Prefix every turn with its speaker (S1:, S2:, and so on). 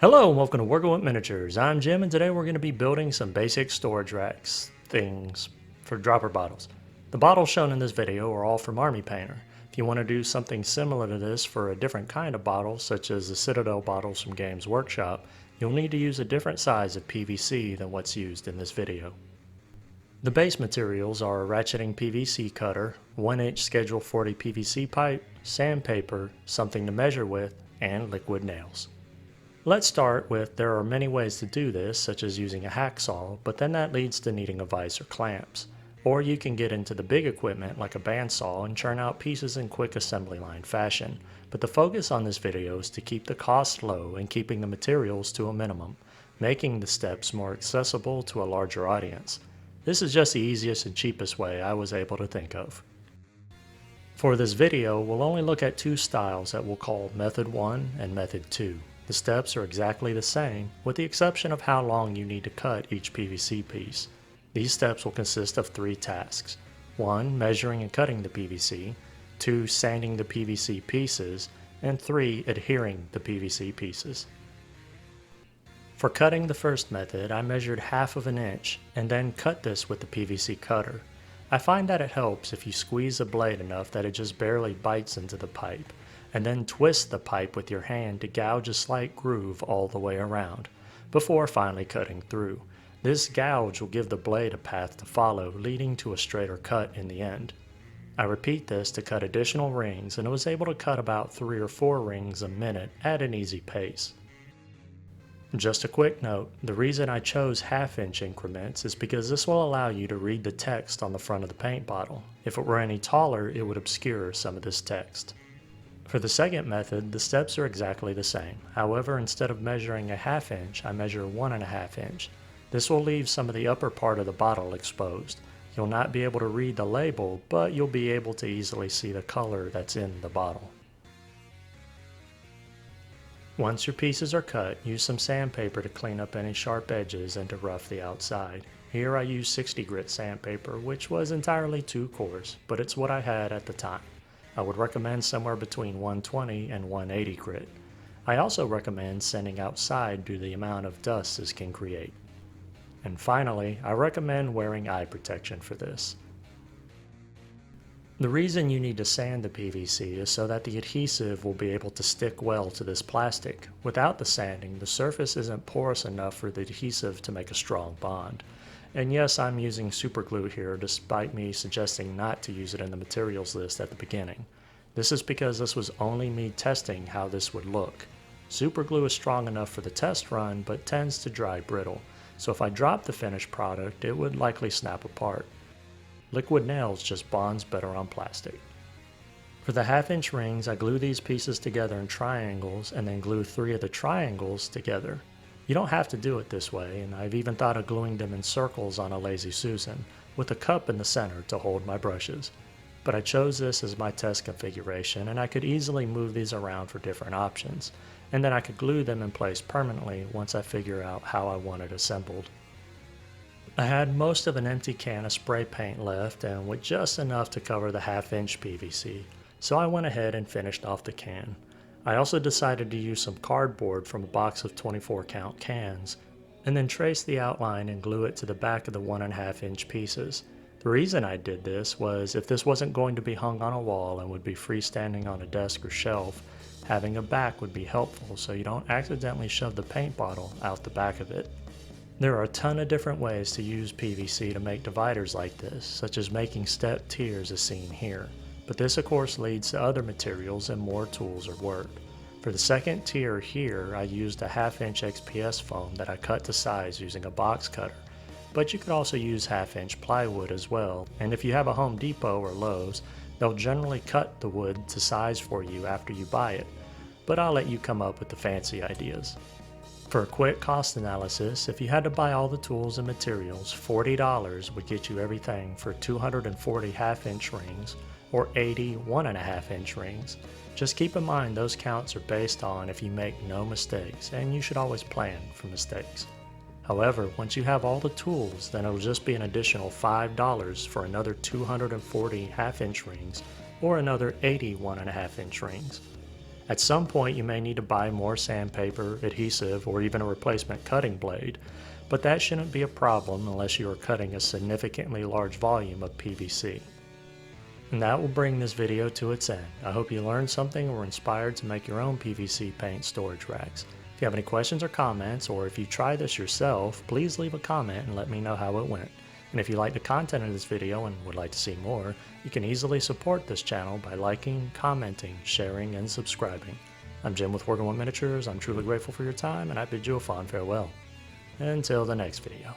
S1: Hello and welcome to Working with Miniatures. I'm Jim and today we're going to be building some basic storage racks things for dropper bottles. The bottles shown in this video are all from Army Painter. If you want to do something similar to this for a different kind of bottle, such as the Citadel bottles from Games Workshop, you'll need to use a different size of PVC than what's used in this video. The base materials are a ratcheting PVC cutter, 1-inch Schedule 40 PVC pipe, sandpaper, something to measure with, and liquid nails. Let's start with there are many ways to do this, such as using a hacksaw, but then that leads to needing a vise or clamps. Or you can get into the big equipment like a bandsaw and churn out pieces in quick assembly line fashion. But the focus on this video is to keep the cost low and keeping the materials to a minimum, making the steps more accessible to a larger audience. This is just the easiest and cheapest way I was able to think of. For this video, we'll only look at two styles that we'll call Method 1 and Method 2. The steps are exactly the same, with the exception of how long you need to cut each PVC piece. These steps will consist of 3 tasks. 1. Measuring and cutting the PVC. 2. Sanding the PVC pieces. And 3. Adhering the PVC pieces. For cutting the first method, I measured 1/2 inch and then cut this with the PVC cutter. I find that it helps if you squeeze the blade enough that it just barely bites into the pipe, and then twist the pipe with your hand to gouge a slight groove all the way around, before finally cutting through. This gouge will give the blade a path to follow, leading to a straighter cut in the end. I repeat this to cut additional rings, and I was able to cut about 3 or 4 rings a minute at an easy pace. Just a quick note, the reason I chose 1/2 inch increments is because this will allow you to read the text on the front of the paint bottle. If it were any taller, it would obscure some of this text. For the second method, the steps are exactly the same. However, instead of measuring 1/2 inch, I measure 1.5 inch. This will leave some of the upper part of the bottle exposed. You'll not be able to read the label, but you'll be able to easily see the color that's in the bottle. Once your pieces are cut, use some sandpaper to clean up any sharp edges and to rough the outside. Here I use 60 grit sandpaper, which was entirely too coarse, but it's what I had at the time. I would recommend somewhere between 120 and 180 grit. I also recommend sanding outside due to the amount of dust this can create. And finally, I recommend wearing eye protection for this. The reason you need to sand the PVC is so that the adhesive will be able to stick well to this plastic. Without the sanding, the surface isn't porous enough for the adhesive to make a strong bond. And yes, I'm using super glue here despite me suggesting not to use it in the materials list at the beginning. This is because this was only me testing how this would look. Super glue is strong enough for the test run but tends to dry brittle, so if I dropped the finished product it would likely snap apart. Liquid nails just bonds better on plastic. For the 1/2 inch rings, I glue these pieces together in triangles and then glue 3 of the triangles together. You don't have to do it this way, and I've even thought of gluing them in circles on a Lazy Susan, with a cup in the center to hold my brushes. But I chose this as my test configuration, and I could easily move these around for different options, and then I could glue them in place permanently once I figure out how I want it assembled. I had most of an empty can of spray paint left and with just enough to cover the 1/2 inch PVC, so I went ahead and finished off the can. I also decided to use some cardboard from a box of 24 count cans, and then trace the outline and glue it to the back of the 1.5 inch pieces. The reason I did this was if this wasn't going to be hung on a wall and would be freestanding on a desk or shelf, having a back would be helpful so you don't accidentally shove the paint bottle out the back of it. There are a ton of different ways to use PVC to make dividers like this, such as making step tiers as seen here, but this of course leads to other materials and more tools or work. For the second tier here, I used a 1/2 inch XPS foam that I cut to size using a box cutter, but you could also use 1/2 inch plywood as well, and if you have a Home Depot or Lowe's, they'll generally cut the wood to size for you after you buy it, but I'll let you come up with the fancy ideas. For a quick cost analysis, if you had to buy all the tools and materials, $40 would get you everything for 240 1/2 inch rings or 80 1.5 inch rings. Just keep in mind those counts are based on if you make no mistakes, and you should always plan for mistakes. However, once you have all the tools, then it'll just be an additional $5 for another 240 1/2 inch rings or another 80 1.5 inch rings. At some point you may need to buy more sandpaper, adhesive, or even a replacement cutting blade, but that shouldn't be a problem unless you are cutting a significantly large volume of PVC. And that will bring this video to its end. I hope you learned something or were inspired to make your own PVC paint storage racks. If you have any questions or comments, or if you try this yourself, please leave a comment and let me know how it went. And if you like the content of this video and would like to see more, you can easily support this channel by liking, commenting, sharing, and subscribing. I'm Jim with Working with Miniatures. I'm truly grateful for your time, and I bid you a fond farewell. Until the next video.